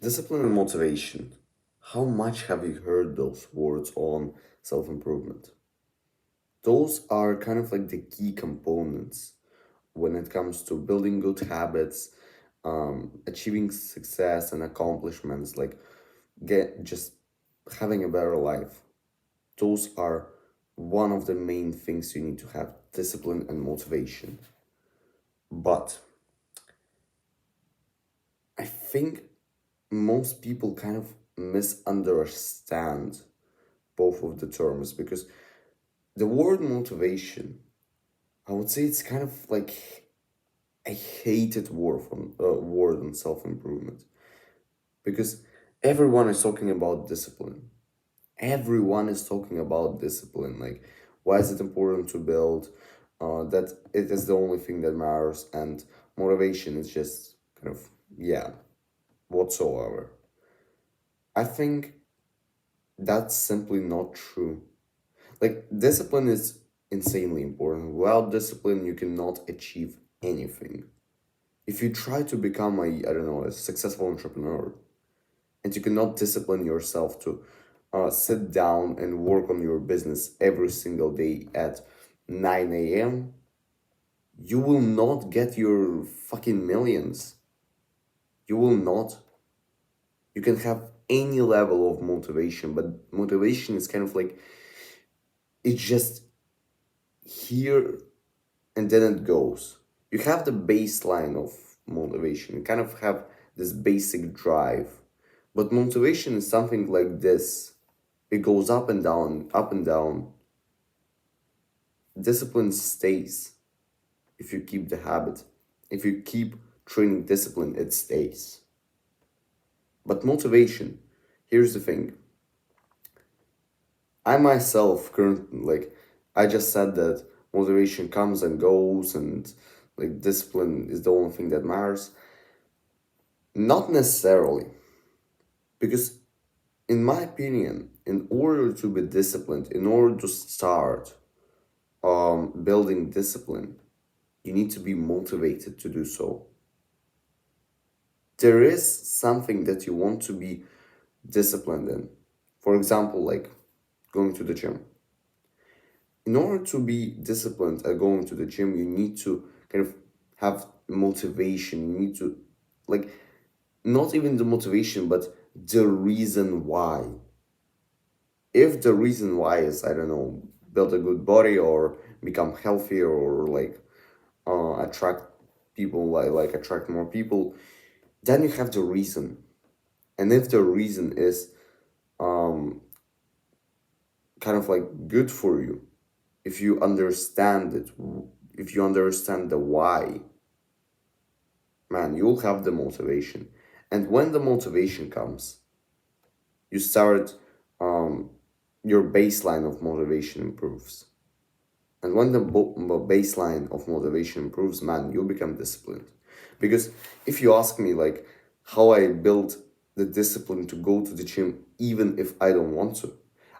Discipline and motivation. How much have you heard those words on self improvement? Those are kind of like the key components when it comes to building good habits, achieving success and accomplishments, like get just having a better life. Those are one of the main things you need to have: discipline and motivation. But I think most people kind of misunderstand both of the terms because the word motivation, I would say it's kind of like a hated word on self improvement because everyone is talking about discipline. Everyone is talking about discipline. Like, why is it important to build? That it is the only thing that matters, and motivation is just kind of yeah whatsoever. I think that's simply not true. Like, discipline is insanely important. Without discipline, you cannot achieve anything. If you try to become I don't know, a successful entrepreneur, and you cannot discipline yourself to sit down and work on your business every single day at 9 a.m., you will not get your fucking millions. You will not. You can have any level of motivation, but motivation is kind of like, it's just here and then it goes. You have the baseline of motivation. You kind of have this basic drive. But motivation is something like this. It goes up and down, up and down. Discipline stays if you keep the habit. If you keep training discipline, it stays. But motivation, here's the thing. I myself currently, like, I just said that motivation comes and goes, and like discipline is the only thing that matters. Not necessarily, because in my opinion, in order to be disciplined, in order to start building discipline, you need to be motivated to do so. There is something that you want to be disciplined in. For example, like going to the gym. In order to be disciplined at going to the gym, you need to kind of have motivation. You need to, like, not even the motivation, but the reason why. If the reason why is, I don't know, build a good body or become healthier or like attract people, like attract more people, then you have the reason. And if the reason is um kind of like good for you, if you understand it, if you understand the why, man, you'll have the motivation. And when the motivation comes, you start, um, your baseline of motivation improves. And when the baseline of motivation improves, man, you'll become disciplined. Because if you ask me, like, how I built the discipline to go to the gym, even if I don't want to,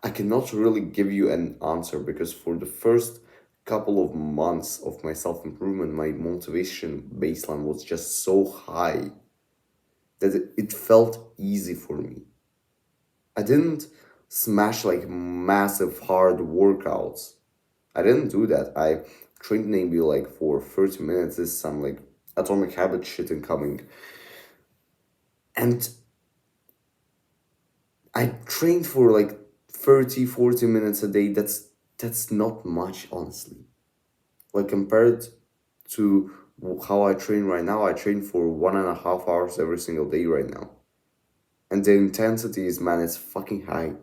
I cannot really give you an answer because for the first couple of months of my self improvement, my motivation baseline was just so high that it felt easy for me. I didn't smash like massive hard workouts. I didn't do that. I trained maybe like for 30 minutes. This is some like atomic habit shit incoming. And I trained for like 30, 40 minutes a day. That's not much, honestly. Like compared to how I train right now, I train for 1.5 hours every single day right now. And the intensity is, man, it's fucking high.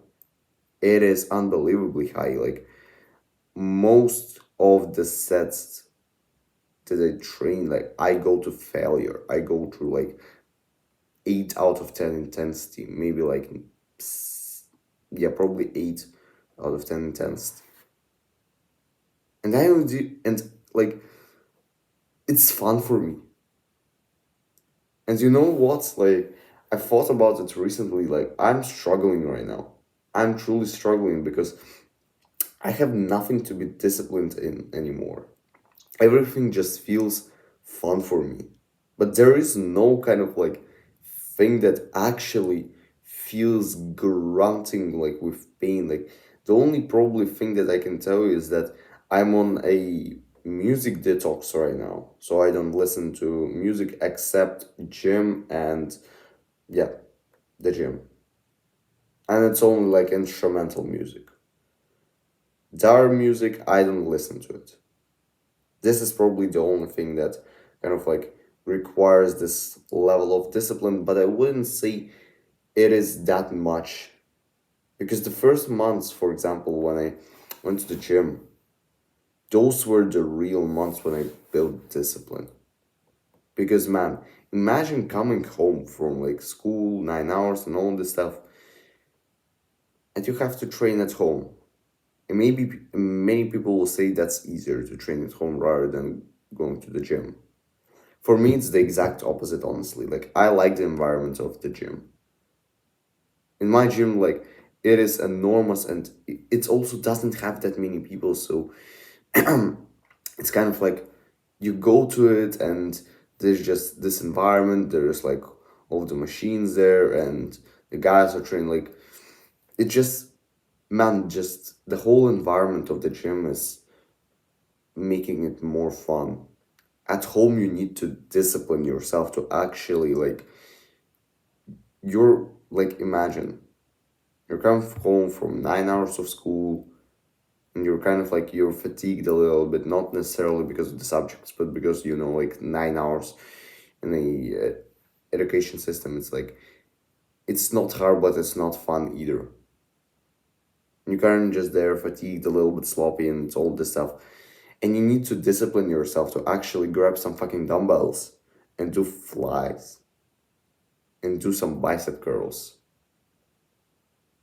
It is unbelievably high. Like most of the sets that I train, like I go to failure. I go through like 8 out of 10 intensity, maybe like yeah, probably 8 out of 10 intensity. And I would do, and like it's fun for me. And you know what? Like I thought about it recently. Like I'm struggling right now. I'm truly struggling because I have nothing to be disciplined in anymore. Everything just feels fun for me. But there is no kind of like thing that actually feels grunting like with pain. Like the only probably thing that I can tell you is that I'm on a music detox right now. So I don't listen to music except gym and yeah, the gym. And it's only like instrumental music. Dark music, I don't listen to it. This is probably the only thing that kind of like requires this level of discipline, but I wouldn't say it is that much. Because the first months, for example, when I went to the gym, those were the real months when I built discipline. Because man, imagine coming home from like school, 9 hours and all this stuff, and you have to train at home. And maybe many people will say that's easier to train at home rather than going to the gym. For me, it's the exact opposite, honestly. Like, I like the environment of the gym. In my gym, like, it is enormous and it also doesn't have that many people. So it's kind of like you go to it and there's just this environment. There's like all the machines there and the guys are trained. Like, it just, man, just the whole environment of the gym is making it more fun. At home, you need to discipline yourself to actually like you're like imagine you're coming home from 9 hours of school and you're kind of like you're fatigued a little bit, not necessarily because of the subjects, but because like 9 hours in a education system, it's like it's not hard, but it's not fun either. You kind of just there fatigued, a little bit sloppy, and it's all this stuff. And you need to discipline yourself to actually grab some fucking dumbbells and do flies and do some bicep curls.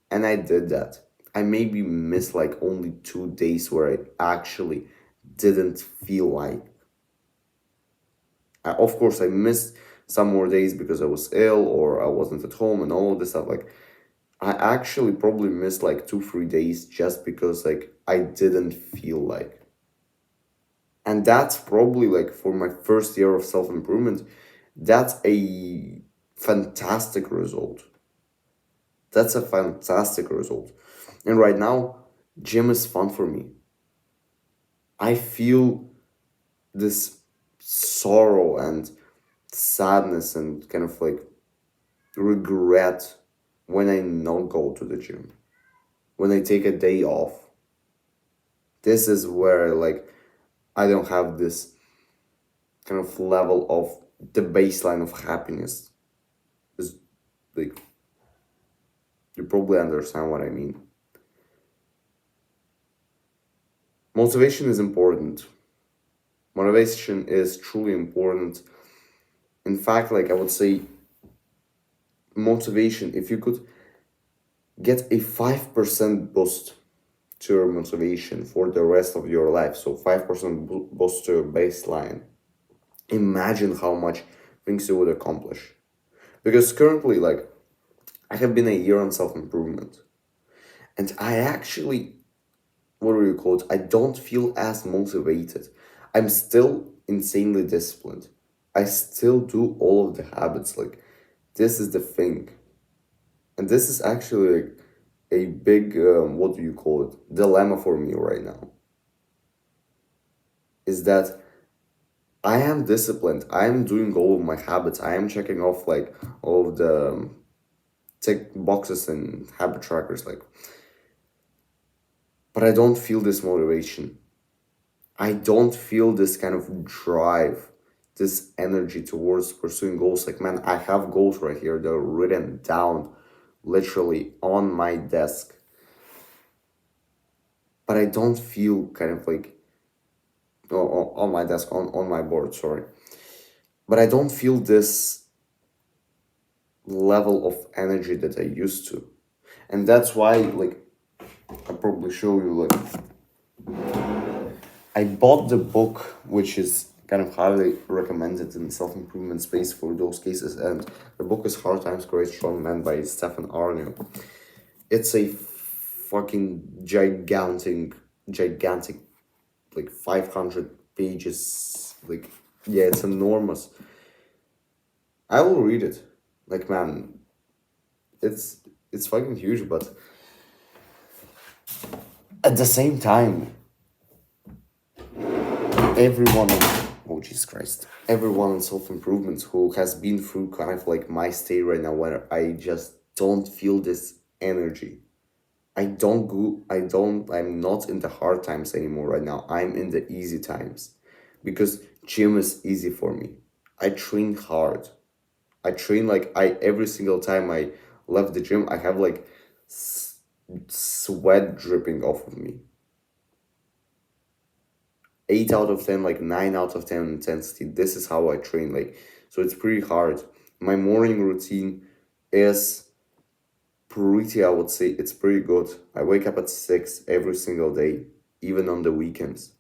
And I did that. I maybe missed like only 2 days where I actually didn't feel like. Of course, I missed some more days because I was ill or I wasn't at home and all of this stuff. Like, I actually probably missed like 2, 3 days just because like I didn't feel like. And that's probably like for my first year of self improvement, that's a fantastic result. That's a fantastic result. And right now, gym is fun for me. I feel this sorrow and sadness and kind of like regret when I not go to the gym. When I take a day off. This is where like I don't have this kind of level of the baseline of happiness. Is like you probably understand what I mean. Motivation is important. Motivation is truly important. In fact, like I would say, motivation, if you could get a 5% boost to your motivation for the rest of your life, so 5% boost to your baseline, imagine how much things you would accomplish. Because currently, like, I have been a year on self improvement, and I actually, what do you call it? I don't feel as motivated. I'm still insanely disciplined. I still do all of the habits. Like, this is the thing. And this is actually like a big, what do you call it? Dilemma for me right now. Is that I am disciplined. I am doing all of my habits. I am checking off like all of the tick boxes and habit trackers. Like, but I don't feel this motivation. I don't feel this kind of drive, this energy towards pursuing goals. Like, man, I have goals right here. They're written down literally on my desk. But I don't feel kind of like, on my desk, on my board, sorry. But I don't feel this level of energy that I used to. And that's why, like, I'll probably show you, like, I bought the book, which is kind of highly recommended in self improvement space for those cases. And the book is Hard Times, Great Strong Men by Stephen Arnold. It's a fucking gigantic, like 500 pages. Like, yeah, it's enormous. I will read it. Like man, it's it's fucking huge, but at the same time, everyone oh Jesus Christ, everyone in self-improvement who has been through kind of like my state right now where I just don't feel this energy. I'm not in the hard times anymore right now. I'm in the easy times because gym is easy for me. I train hard. I train like I every single time I left the gym, I have like sweat dripping off of me. 8 out of 10, like 9 out of 10 intensity. This is how I train. Like, so it's pretty hard. My morning routine is pretty, I would say it's pretty good. I wake up at 6 every single day, even on the weekends.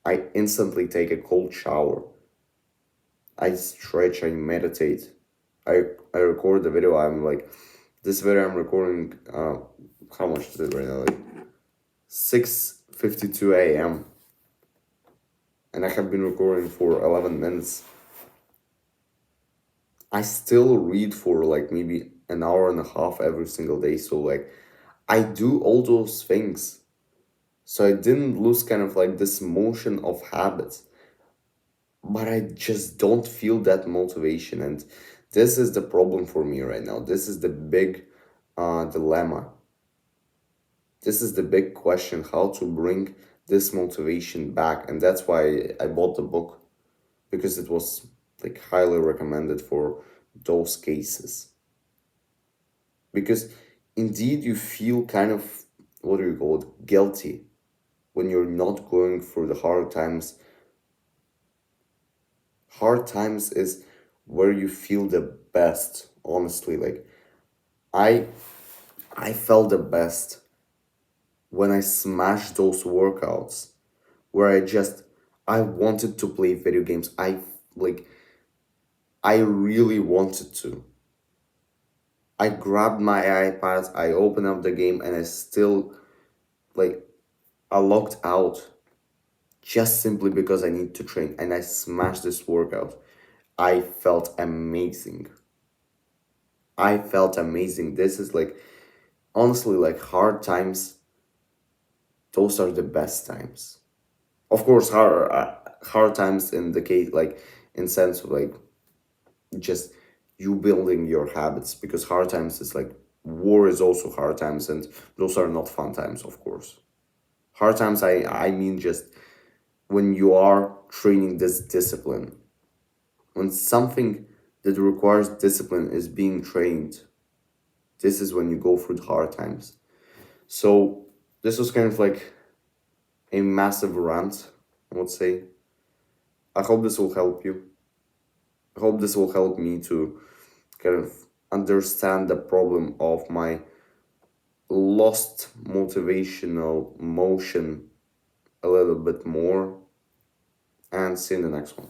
I instantly take a cold shower. I stretch, I meditate. I record the video. I'm like, this video I'm recording, how much is it right now? Like 6:52 a.m. And I have been recording for 11 minutes. I still read for like maybe an hour and a half every single day. So like I do all those things. So I didn't lose kind of like this motion of habits. But I just don't feel that motivation. And this is the problem for me right now. This is the big dilemma. This is the big question, how to bring this motivation back. And that's why I bought the book, because it was like highly recommended for those cases. Because indeed you feel kind of, what do you call it, guilty when you're not going through the hard times. Hard times is where you feel the best, honestly. Like I I felt the best when I smashed those workouts where I wanted to play video games. Like I really wanted to. I grabbed my iPad, I opened up the game, and I still like I logged out just simply because I need to train, and I smashed this workout. I felt amazing. I felt amazing. This is like honestly like hard times, those are the best times. Of course, hard times in the case like in sense of like just you building your habits, because hard times is like war is also hard times, and those are not fun times, of course. Hard times, I mean just when you are training this discipline, when something that requires discipline is being trained, this is when you go through the hard times. So this was kind of like a massive rant, I would say. I hope this will help you. I hope this will help me to kind of understand the problem of my lost motivational motion a little bit more, and see you in the next one.